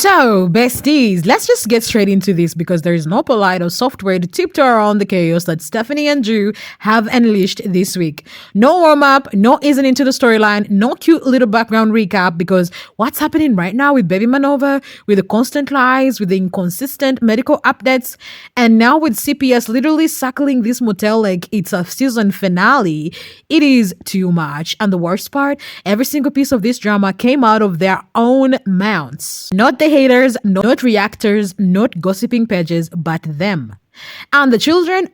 So, besties, let's just get straight into this because there is no polite or soft way to tiptoe around the chaos that Stephanie and Drew have unleashed this week. No warm up, no easing into the storyline, no cute little background recap because what's happening right now with Baby Manova, with the constant lies, with the inconsistent medical updates, and now with CPS literally circling this motel like it's a season finale, it is too much. And the worst part, every single piece of this drama came out of their own mouths. Not the haters, not reactors, not gossiping pages, but them. And the children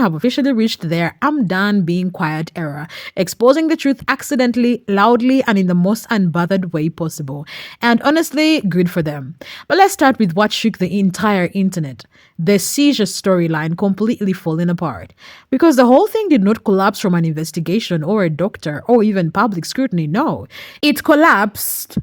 have officially reached their I'm done being quiet era, exposing the truth accidentally, loudly, and in the most unbothered way possible. And honestly, good for them. But let's start with what shook the entire internet. The Seizure storyline completely falling apart. Because the whole thing did not collapse from an investigation or a doctor or even public scrutiny, no. It collapsed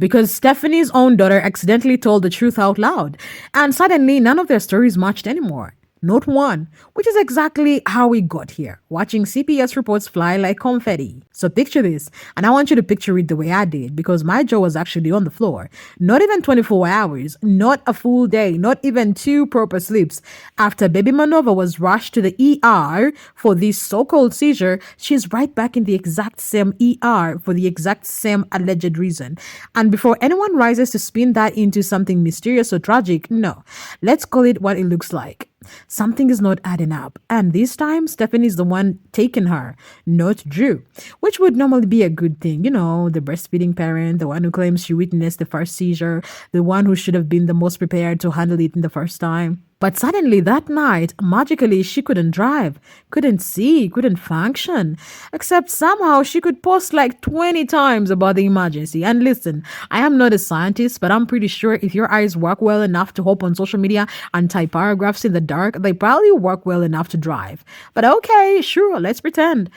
because Stephanie's own daughter accidentally told the truth out loud, and suddenly none of their stories matched anymore. Not one, which is exactly how we got here, watching CPS reports fly like confetti. So picture this, and I want you to picture it the way I did, because my jaw was actually on the floor. Not even 24 hours, not a full day, not even 2 proper sleeps. After Baby Manova was rushed to the ER for this so-called seizure, she's right back in the exact same ER for the exact same alleged reason. And before anyone rises to spin that into something mysterious or tragic, no, let's call it what it looks like. Something is not adding up, and this time Stephanie's the one taking her, not Drew, which would normally be a good thing. You know, the breastfeeding parent, the one who claims she witnessed the first seizure, the one who should have been the most prepared to handle it in the first time. But suddenly that night, magically, she couldn't drive, couldn't see, couldn't function. Except somehow she could post like 20 times about the emergency. And listen, I am not a scientist, but I'm pretty sure if your eyes work well enough to hop on social media and type paragraphs in the dark, they probably work well enough to drive. But okay, sure, let's pretend.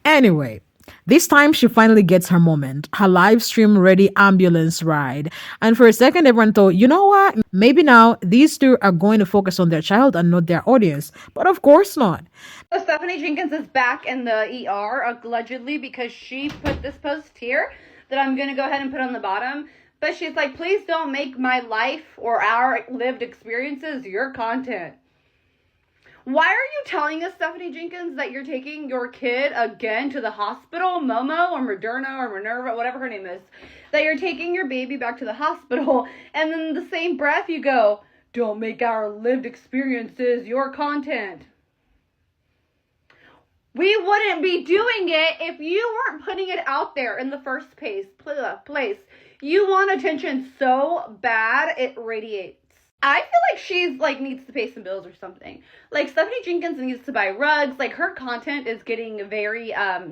Anyway, this time she finally gets her moment, her live stream ready ambulance ride. And for a second, everyone thought, you know what? Maybe now these two are going to focus on their child and not their audience. But of course not. So Stephanie Jenkins is back in the ER, allegedly, because she put this post here that I'm going to go ahead and put on the bottom. But she's like, please don't make my life or our lived experiences your content. Why are you telling us, Stephanie Jenkins, that you're taking your kid again to the hospital, Momo or Moderna or Minerva, whatever her name is, that you're taking your baby back to the hospital, and then in the same breath you go, don't make our lived experiences your content. We wouldn't be doing it if you weren't putting it out there in the first place. You want attention so bad, it radiates. I feel like she's needs to pay some bills or something. Like Stephanie Jenkins needs to buy rugs. Like her content is getting very how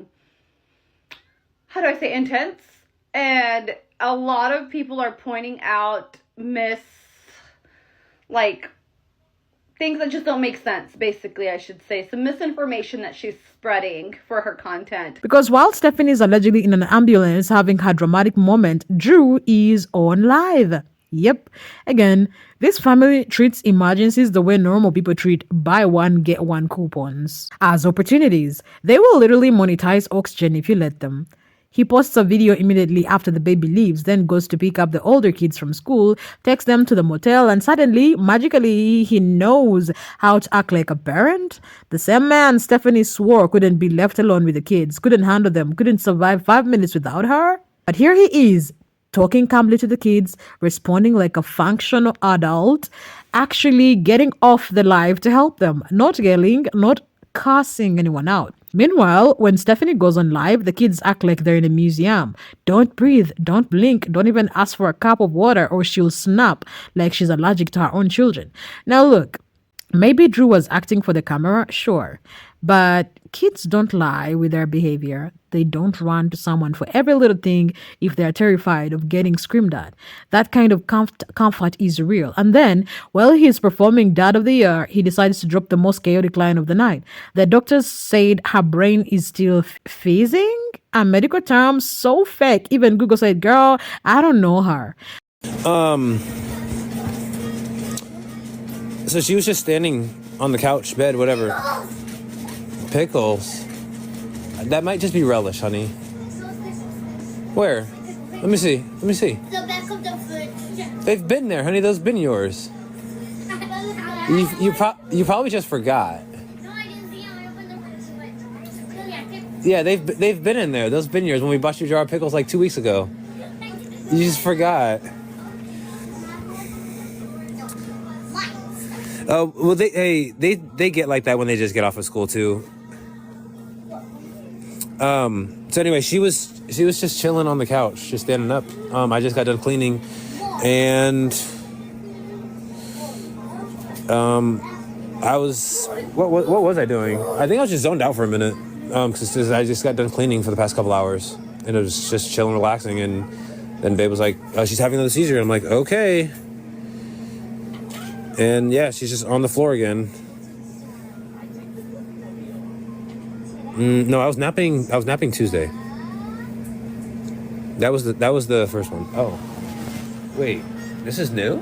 do I say, intense. And a lot of people are pointing out things that just don't make sense, basically, I should say. Some misinformation that she's spreading for her content. Because while Stephanie is allegedly in an ambulance having her dramatic moment, Drew is on live. Yep. Again, this family treats emergencies the way normal people treat buy one, get one coupons as opportunities. They will literally monetize oxygen if you let them. He posts a video immediately after the baby leaves, then goes to pick up the older kids from school, takes them to the motel, and suddenly, magically, he knows how to act like a parent. The same man Stephanie swore couldn't be left alone with the kids, couldn't handle them, couldn't survive 5 minutes without her. But here he is, talking calmly to the kids, responding like a functional adult, actually getting off the live to help them, not yelling, not cussing anyone out. Meanwhile, when Stephanie goes on live, the kids act like they're in a museum. Don't breathe, don't blink, don't even ask for a cup of water or she'll snap like she's allergic to her own children. Now look, maybe Drew was acting for the camera, sure. But kids don't lie with their behavior. They don't run to someone for every little thing if they're terrified of getting screamed at. That kind of comfort is real. And then, while he's performing Dad of the Year, he decides to drop the most chaotic line of the night. The doctors said her brain is still phasing. A medical term so fake. Even Google said, girl, I don't know her. So she was just standing on the couch, bed, whatever. Pickles. That might just be relish, honey. Where? Let me see. The back of the fridge. They've been there, honey. Those been yours. You probably just forgot. Yeah, they've been in there. Those been yours when we bought you a jar of pickles like 2 weeks ago. You just forgot. Oh well, they get like that when they just get off of school too. So anyway, she was just chilling on the couch, just standing up. I just got done cleaning, and I was what was I doing? I think I was just zoned out for a minute. Because I just got done cleaning for the past couple hours, and it was just chilling, relaxing, and then Babe was like, "Oh, she's having another seizure." And I'm like, "Okay." And yeah, she's just on the floor again. No, I was napping Tuesday. That was the first one. Oh, wait, this is new?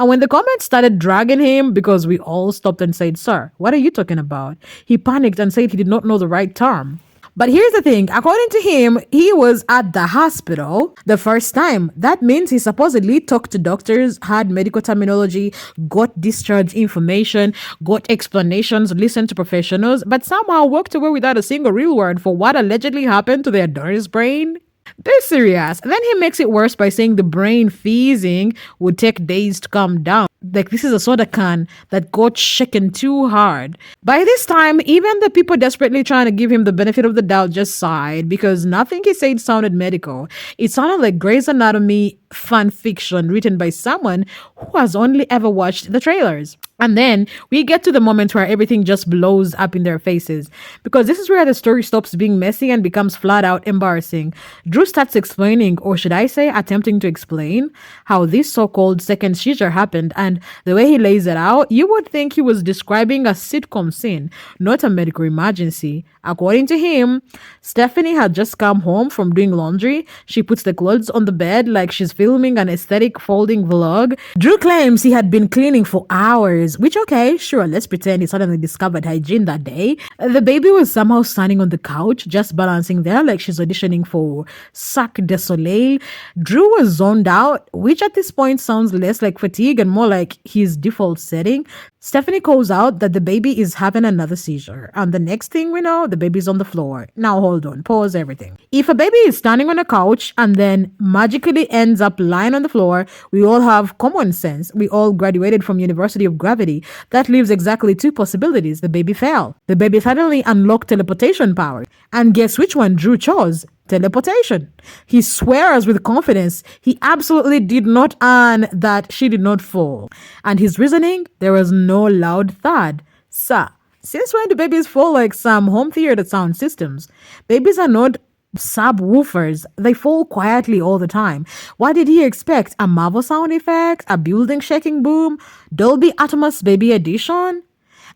And when the comments started dragging him, because we all stopped and said, "Sir, what are you talking about?" He panicked and said he did not know the right term. But here's the thing, according to him, he was at the hospital the first time. That means he supposedly talked to doctors, had medical terminology, got discharge information, got explanations, listened to professionals, but somehow walked away without a single real word for what allegedly happened to their daughter's brain. They're serious. Then he makes it worse by saying the brain fizzing would take days to calm down. Like this is a soda can that got shaken too hard. By this time, even the people desperately trying to give him the benefit of the doubt just sighed because nothing he said sounded medical. It sounded like Grey's Anatomy fan fiction written by someone who has only ever watched the trailers. And then we get to the moment where everything just blows up in their faces, because this is where the story stops being messy and becomes flat out embarrassing. Drew starts explaining, or should I say attempting to explain, how this so-called second seizure happened, and the way he lays it out, you would think he was describing a sitcom scene, not a medical emergency. According to him, Stephanie had just come home from doing laundry. She puts the clothes on the bed like she's filming an aesthetic folding vlog. Drew claims he had been cleaning for hours, which okay, sure, let's pretend he suddenly discovered hygiene that day. The baby was somehow standing on the couch, just balancing there like she's auditioning for Cirque du Soleil. Drew was zoned out, which at this point sounds less like fatigue and more like his default setting. Stephanie calls out that the baby is having another seizure, and the next thing we know, the baby's on the floor. Now hold on, pause everything. If a baby is standing on a couch and then magically ends up lying on the floor, we all have common sense. We all graduated from University of Gravity. That leaves exactly two possibilities. The baby fell. The baby suddenly unlocked teleportation power. And guess which one Drew chose? Teleportation. He swears with confidence he absolutely did not earn that she did not fall. And his reasoning, there was no loud thud. Sir, since when do babies fall like some home theater sound systems? Babies are not subwoofers. They fall quietly all the time. What did he expect? A Marvel sound effect? A building shaking boom? Dolby Atmos Baby Edition?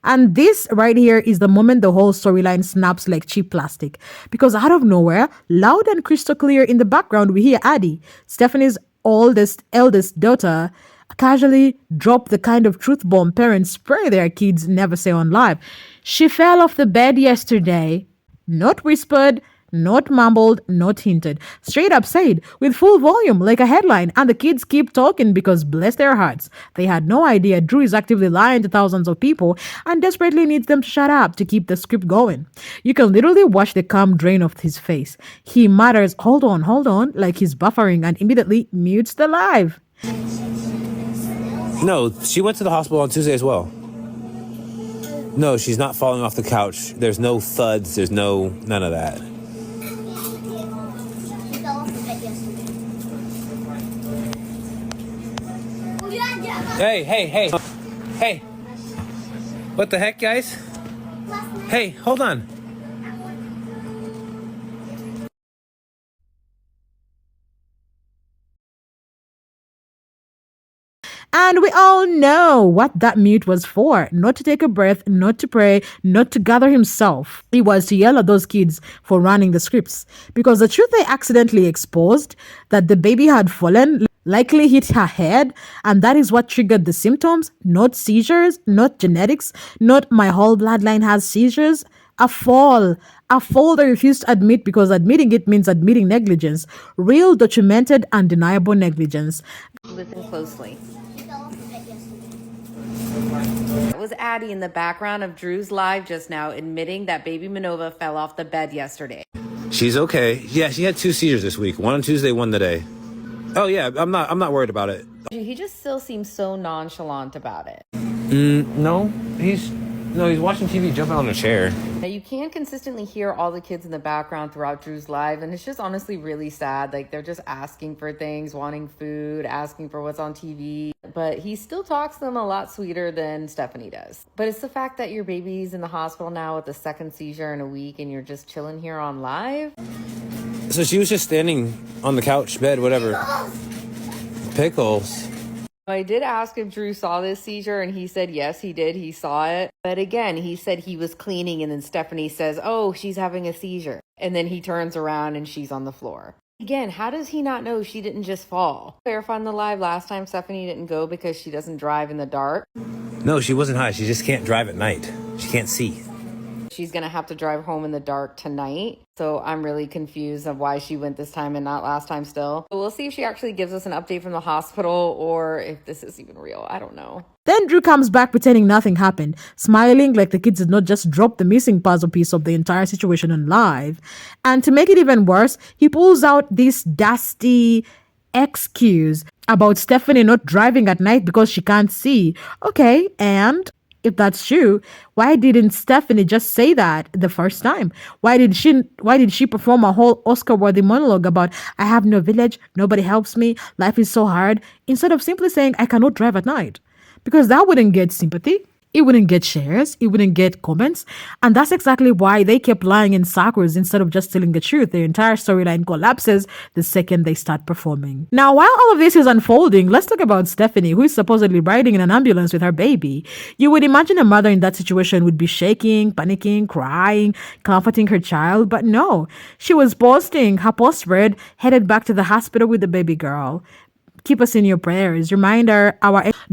And this right here is the moment the whole storyline snaps like cheap plastic. Because out of nowhere, loud and crystal clear in the background, we hear Addie, Stephanie's eldest daughter, casually drop the kind of truth bomb parents spray their kids never say on live. She fell off the bed yesterday. Not whispered, not mumbled, not hinted. Straight up said, with full volume, like a headline, and the kids keep talking because bless their hearts. They had no idea Drew is actively lying to thousands of people and desperately needs them to shut up to keep the script going. You can literally watch the calm drain off his face. He mutters, hold on, like he's buffering and immediately mutes the live. No, she went to the hospital on Tuesday as well. No, she's not falling off the couch. There's no thuds. There's none of that. Hey. What the heck, guys? Hey, hold on. And we all know what that mute was for. Not to take a breath, not to pray, not to gather himself. It was to yell at those kids for running the scripts. Because the truth they accidentally exposed, that the baby had fallen, likely hit her head, and that is what triggered the symptoms, not seizures, not genetics, not my whole bloodline has seizures. A fall. A fall they refuse to admit because admitting it means admitting negligence. Real, documented, undeniable negligence. Listen closely. It was Addie in the background of Drew's live just now admitting that baby Manova fell off the bed yesterday. She's okay. Yeah, she had 2 seizures this week. One on Tuesday, one today. Oh yeah, I'm not worried about it. He just still seems so nonchalant about it. No, he's watching TV, jumping on a chair. Now, you can consistently hear all the kids in the background throughout Drew's live, and it's just honestly really sad. Like, they're just asking for things, wanting food, asking for what's on TV. But he still talks to them a lot sweeter than Stephanie does. But it's the fact that your baby's in the hospital now with the second seizure in a week, and you're just chilling here on live. So she was just standing on the couch, bed, whatever. Pickles. I did ask if Drew saw this seizure, and he said yes, he did. He saw it. But again, he said he was cleaning, and then Stephanie says, oh, she's having a seizure. And then he turns around and she's on the floor. Again, how does he not know she didn't just fall? Clarifying the live last time, Stephanie didn't go because she doesn't drive in the dark. No, she wasn't high. She just can't drive at night. She can't see. She's going to have to drive home in the dark tonight. So I'm really confused of why she went this time and not last time still. But we'll see if she actually gives us an update from the hospital or if this is even real. I don't know. Then Drew comes back pretending nothing happened, smiling like the kids did not just drop the missing puzzle piece of the entire situation on live. And to make it even worse, he pulls out this dusty excuse about Stephanie not driving at night because she can't see. Okay, and if that's true, why didn't Stephanie just say that the first time? Why did she perform a whole Oscar-worthy monologue about I have no village, nobody helps me, life is so hard, instead of simply saying I cannot drive at night? Because that wouldn't get sympathy. It wouldn't get shares. It wouldn't get comments. And that's exactly why they kept lying in circles instead of just telling the truth. Their entire storyline collapses the second they start performing. Now, while all of this is unfolding, let's talk about Stephanie, who is supposedly riding in an ambulance with her baby. You would imagine a mother in that situation would be shaking, panicking, crying, comforting her child. But no, she was posting her post-read, headed back to the hospital with the baby girl. Keep us in your prayers. Reminder,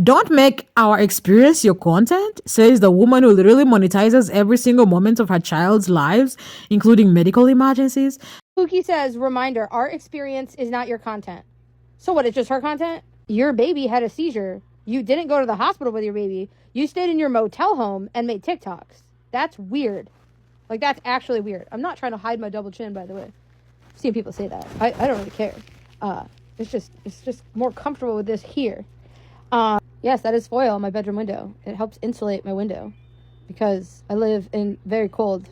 don't make our experience your content, says the woman who literally monetizes every single moment of her child's lives, including medical emergencies. Pookie says, reminder, our experience is not your content. So what, it's just her content? Your baby had a seizure. You didn't go to the hospital with your baby. You stayed in your motel home and made TikToks. That's weird. Like, that's actually weird. I'm not trying to hide my double chin, by the way. I've seen people say that. I don't really care. It's just more comfortable with this here. Yes, that is foil on my bedroom window. It helps insulate my window because I live in very cold,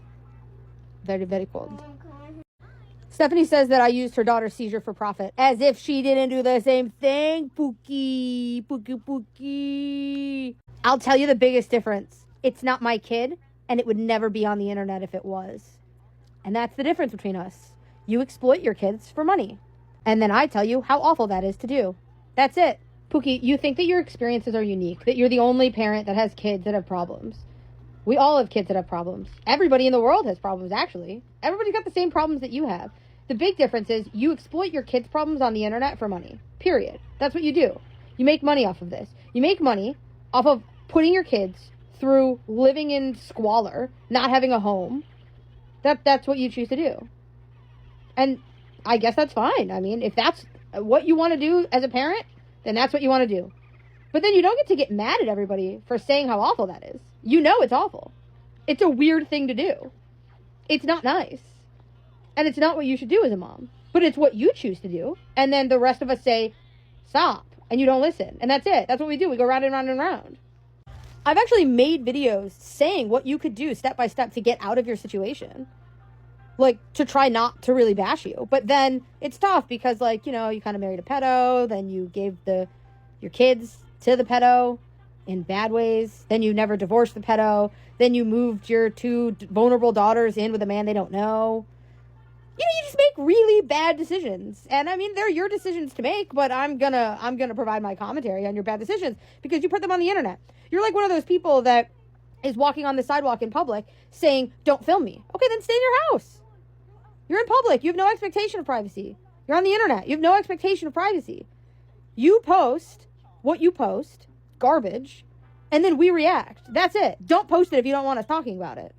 very, very cold. Stephanie says that I used her daughter's seizure for profit, as if she didn't do the same thing. Pookie, Pookie, Pookie. I'll tell you the biggest difference. It's not my kid, and it would never be on the internet if it was. And that's the difference between us. You exploit your kids for money. And then I tell you how awful that is to do. That's it. Pookie, you think that your experiences are unique, that you're the only parent that has kids that have problems. We all have kids that have problems. Everybody in the world has problems, actually. Everybody's got the same problems that you have. The big difference is you exploit your kids' problems on the internet for money. Period. That's what you do. You make money off of this. You make money off of putting your kids through living in squalor, not having a home. That's what you choose to do. And I guess that's fine. I mean, if that's what you want to do as a parent, then that's what you want to do. But then you don't get to get mad at everybody for saying how awful that is. You know it's awful. It's a weird thing to do. It's not nice. And it's not what you should do as a mom. But it's what you choose to do. And then the rest of us say, stop. And you don't listen. And that's it. That's what we do. We go round and round and round. I've actually made videos saying what you could do step by step to get out of your situation. Like, to try not to really bash you. But then it's tough because, like, you know, you kind of married a pedo. Then you gave your kids to the pedo in bad ways. Then you never divorced the pedo. Then you moved your 2 vulnerable daughters in with a man they don't know. You know, you just make really bad decisions. And, I mean, they're your decisions to make. But I'm gonna provide my commentary on your bad decisions because you put them on the internet. You're like one of those people that is walking on the sidewalk in public saying, don't film me. Okay, then stay in your house. You're in public. You have no expectation of privacy. You're on the internet. You have no expectation of privacy. You post what you post, garbage, and then we react. That's it. Don't post it if you don't want us talking about it.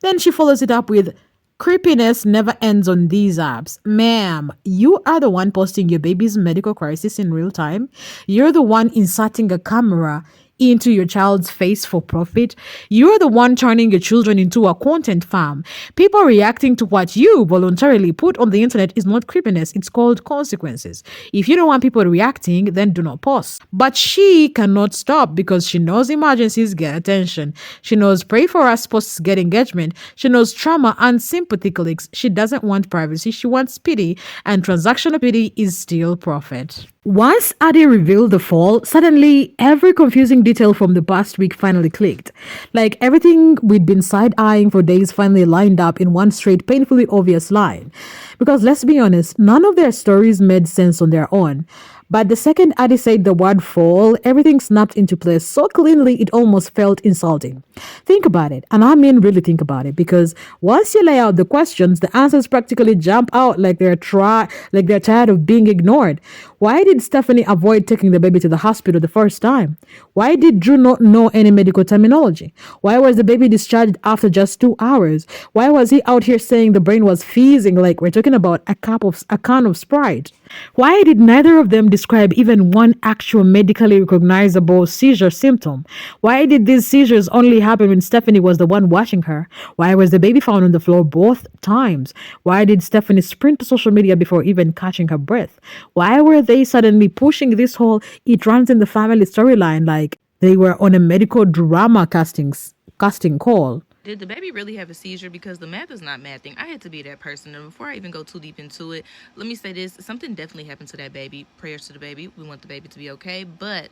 Then she follows it up with, creepiness never ends on these apps. Ma'am, you are the one posting your baby's medical crisis in real time. You're the one inserting a camera into your child's face for profit. You're the one turning your children into a content farm. People reacting to what you voluntarily put on the internet is not creepiness, it's called consequences. If you don't want people reacting, then do not post. But she cannot stop because she knows emergencies get attention. She knows pray for us posts get engagement. She knows trauma and sympathy clicks. She doesn't want privacy, she wants pity, and transactional pity is still profit. Once Adi revealed the fall, suddenly every confusing detail from the past week finally clicked. Like everything we'd been side-eyeing for days finally lined up in one straight, painfully obvious line. Because let's be honest, none of their stories made sense on their own. But the second Adi said the word fall, everything snapped into place so cleanly it almost felt insulting. Think about it, and I mean really think about it, because once you lay out the questions, the answers practically jump out like they're tired of being ignored. Why did Stephanie avoid taking the baby to the hospital the first time? Why did Drew not know any medical terminology? Why was the baby discharged after just 2 hours? Why was he out here saying the brain was fizzing like we're talking about a can of Sprite? Why did neither of them describe even one actual medically recognizable seizure symptom? Why did these seizures only happen when Stephanie was the one watching her? Why was the baby found on the floor both times? Why did Stephanie sprint to social media before even catching her breath? Why were they suddenly pushing this whole it runs in the family storyline like they were on a medical drama casting call? Did the baby really have a seizure? Because the math is not mathing. I had to be that person. And before I even go too deep into it, let me say this. Something definitely happened to that baby. Prayers to the baby. We want the baby to be okay. But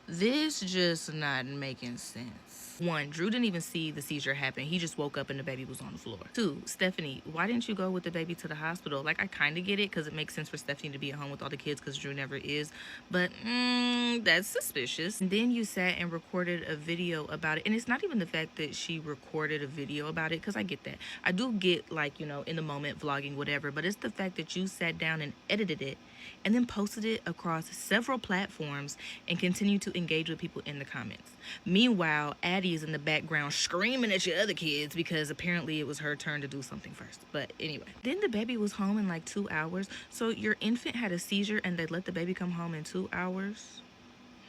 this just not making sense. 1, Drew didn't even see the seizure happen. He just woke up and the baby was on the floor. 2, Stephanie, why didn't you go with the baby to the hospital? Like, I kind of get it because it makes sense for Stephanie to be at home with all the kids because Drew never is. But that's suspicious. And then you sat and recorded a video about it. And it's not even the fact that she recorded a video about it, because I get that. I do get, like, you know, in the moment, vlogging, whatever. But it's the fact that you sat down and edited it and then posted it across several platforms and continue to engage with people in the comments. Meanwhile, Addie is in the background screaming at your other kids because apparently it was her turn to do something first. But anyway, then the baby was home in like 2 hours. So your infant had a seizure and they let the baby come home in 2 hours?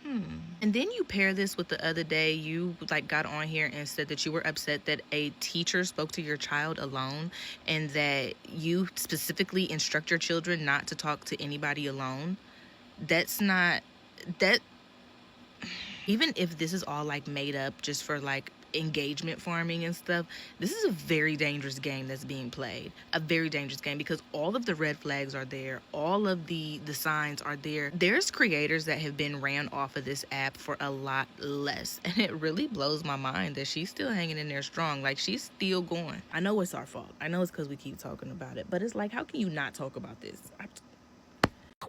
And then you pair this with the other day, you like got on here and said that you were upset that a teacher spoke to your child alone and that you specifically instruct your children not to talk to anybody alone. That's not that. Even if this is all like made up just for like engagement farming and stuff, this is a very dangerous game that's being played. A very dangerous game because all of the red flags are there. All of the signs are there. There's creators that have been ran off of this app for a lot less. And it really blows my mind that she's still hanging in there strong. Like, she's still going. I know it's our fault. I know it's because we keep talking about it. But it's like, how can you not talk about this?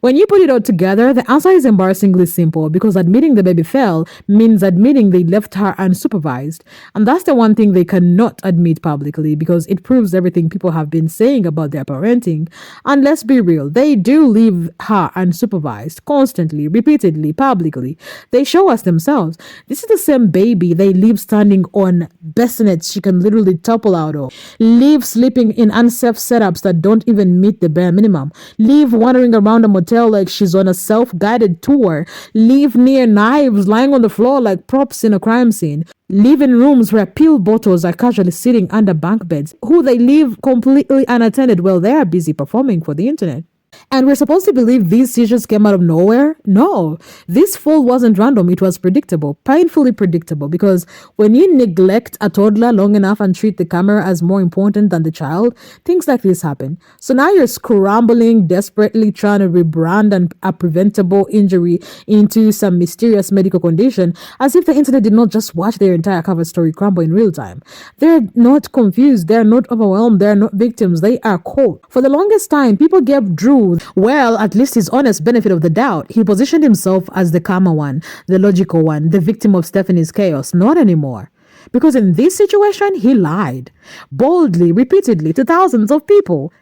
When you put it all together, the answer is embarrassingly simple because admitting the baby fell means admitting they left her unsupervised. And that's the one thing they cannot admit publicly because it proves everything people have been saying about their parenting. And let's be real, they do leave her unsupervised constantly, repeatedly, publicly. They show us themselves. This is the same baby they leave standing on bassinets she can literally topple out of. Leave sleeping in unsafe setups that don't even meet the bare minimum. Leave wandering around a motel like she's on a self-guided tour. Live near knives lying on the floor like props in a crime scene. Live in rooms where pill bottles are casually sitting under bunk beds, who they leave completely unattended while they are busy performing for the internet. And we're supposed to believe these seizures came out of nowhere? No. This fall wasn't random. It was predictable, painfully predictable, because when you neglect a toddler long enough and treat the camera as more important than the child, things like this happen. So now you're scrambling, desperately trying to rebrand a preventable injury into some mysterious medical condition, as if the internet did not just watch their entire cover story crumble in real time. They're not confused. They're not overwhelmed. They're not victims. They are caught. For the longest time, people gave Drew, well, at least his honest benefit of the doubt. He positioned himself as the calmer one, the logical one, the victim of Stephanie's chaos. Not anymore. Because in this situation, he lied. Boldly, repeatedly, to thousands of people.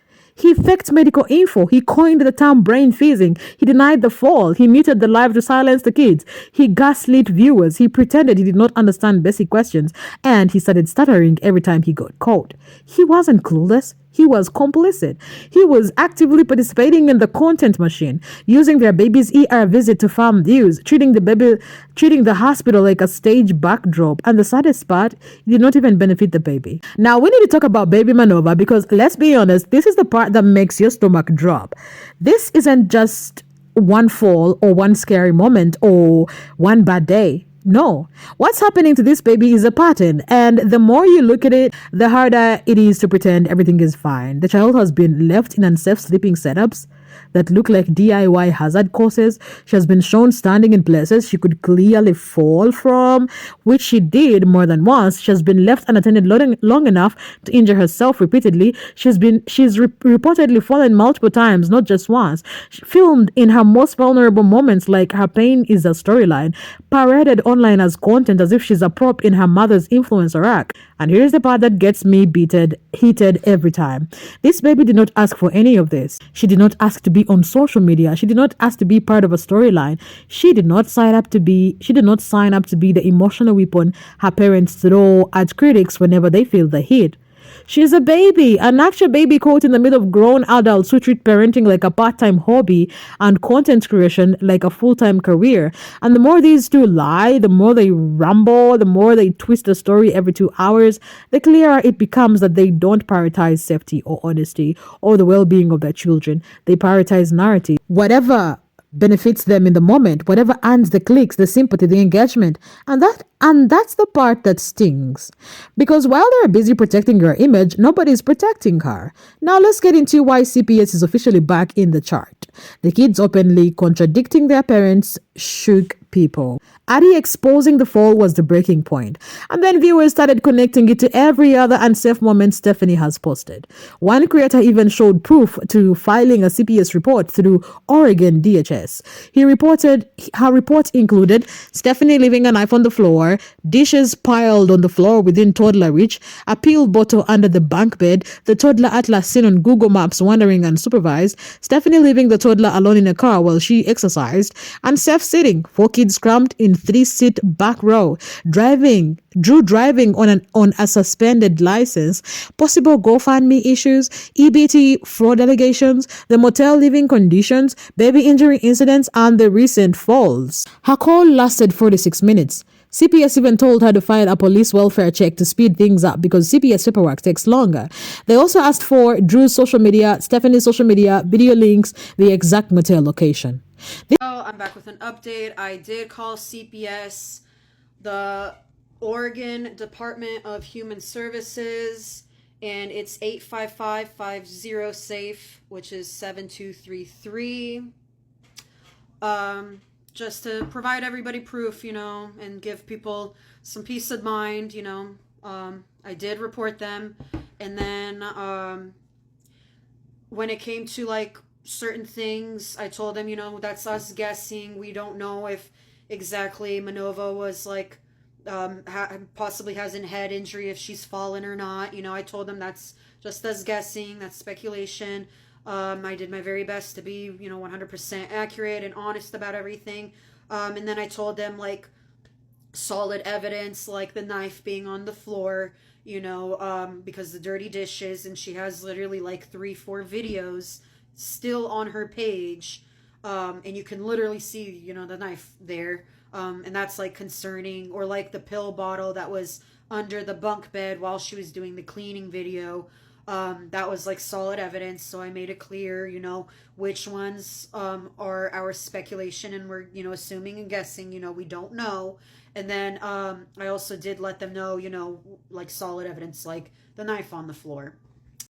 He faked medical info. He coined the term brain freezing. He denied the fall. He muted the live to silence the kids. He gaslit viewers. He pretended he did not understand basic questions. And he started stuttering every time he got caught. He wasn't clueless. He was complicit. He was actively participating in the content machine, using their baby's ER visit to farm views, treating the hospital like a stage backdrop. And the saddest part, he did not even benefit the baby. Now we need to talk about baby Manova because let's be honest, this is the part that makes your stomach drop. This isn't just one fall or one scary moment or one bad day. No. What's happening to this baby is a pattern, and the more you look at it, the harder it is to pretend everything is fine. The child has been left in unsafe sleeping setups that look like DIY hazard courses. She has been shown standing in places she could clearly fall from, which she did more than once. She has been left unattended long enough to injure herself repeatedly. She's reportedly fallen multiple times, not just once. She filmed in her most vulnerable moments like her pain is a storyline, paraded online as content as if she's a prop in her mother's influencer act. And here's the part that gets me heated every time. This baby did not ask for any of this. She did not ask to be on social media. She did not ask to be part of a storyline. She did not sign up to be the emotional weapon her parents throw at critics whenever they feel the heat. She's a baby, an actual baby caught in the middle of grown adults who treat parenting like a part-time hobby and content creation like a full-time career. And the more these two lie, the more they ramble, the more they twist the story every 2 hours, the clearer it becomes that they don't prioritize safety or honesty or the well-being of their children. They prioritize narrative. Whatever benefits them in the moment, whatever earns the clicks, the sympathy, the engagement. And that's the part that stings. Because while they're busy protecting her image, nobody's protecting her. Now let's get into why CPS is officially back in the chart. The kids openly contradicting their parents shook people. Addie exposing the fall was the breaking point. And then viewers started connecting it to every other unsafe moment Stephanie has posted. One creator even showed proof to filing a CPS report through Oregon DHS. Her report included Stephanie leaving a knife on the floor, dishes piled on the floor within toddler reach, a pill bottle under the bunk bed, the toddler atlas seen on Google Maps wandering unsupervised, Stephanie leaving the toddler alone in a car while she exercised, and self-sitting, 4 kids crammed in 3-seat back row, Drew driving on a suspended license, possible GoFundMe issues, EBT fraud allegations, the motel living conditions, baby injury incidents, and the recent falls. Her call lasted 46 minutes. CPS even told her to file a police welfare check to speed things up because CPS paperwork takes longer. They also asked for Drew's social media, Stephanie's social media, video links, the exact motel location. I'm back with an update. I did call CPS, the Oregon Department of Human Services, and it's 855-50-SAFE, which is 7233. Just to provide everybody proof, and give people some peace of mind, I did report them. And then when it came to like certain things, I told them, that's us guessing. We don't know if exactly Manova was like possibly has a head injury, if she's fallen or not. I told them that's just us guessing, that's speculation. I did my very best to be 100% accurate and honest about everything. And then I told them like solid evidence, like the knife being on the floor, because the dirty dishes, and she has literally like 3-4 videos still on her page, and you can literally see the knife there, and that's like concerning. Or like the pill bottle that was under the bunk bed while she was doing the cleaning video, that was like solid evidence. So I made it clear which ones are our speculation, and we're assuming and guessing, we don't know. And then I also did let them know, like solid evidence, like the knife on the floor.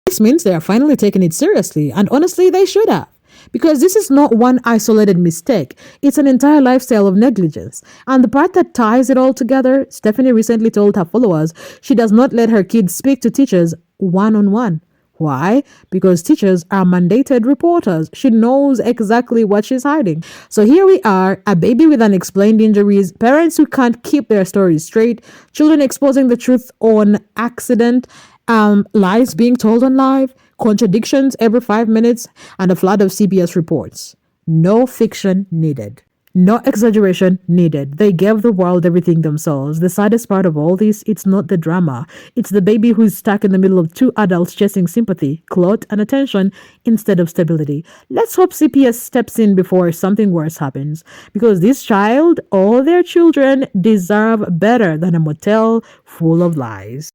This means they are finally taking it seriously, and honestly, they should have. Because this is not one isolated mistake. It's an entire lifestyle of negligence. And the part that ties it all together, Stephanie recently told her followers she does not let her kids speak to teachers one-on-one. Why? Because teachers are mandated reporters. She knows exactly what she's hiding. So here we are, a baby with unexplained injuries, parents who can't keep their stories straight, children exposing the truth on accident, lies being told on live, contradictions every 5 minutes, and a flood of CPS reports. No fiction needed. No exaggeration needed. They gave the world everything themselves. The saddest part of all this, it's not the drama. It's the baby who's stuck in the middle of two adults chasing sympathy, clout, and attention instead of stability. Let's hope CPS steps in before something worse happens. Because this child, all their children, deserve better than a motel full of lies.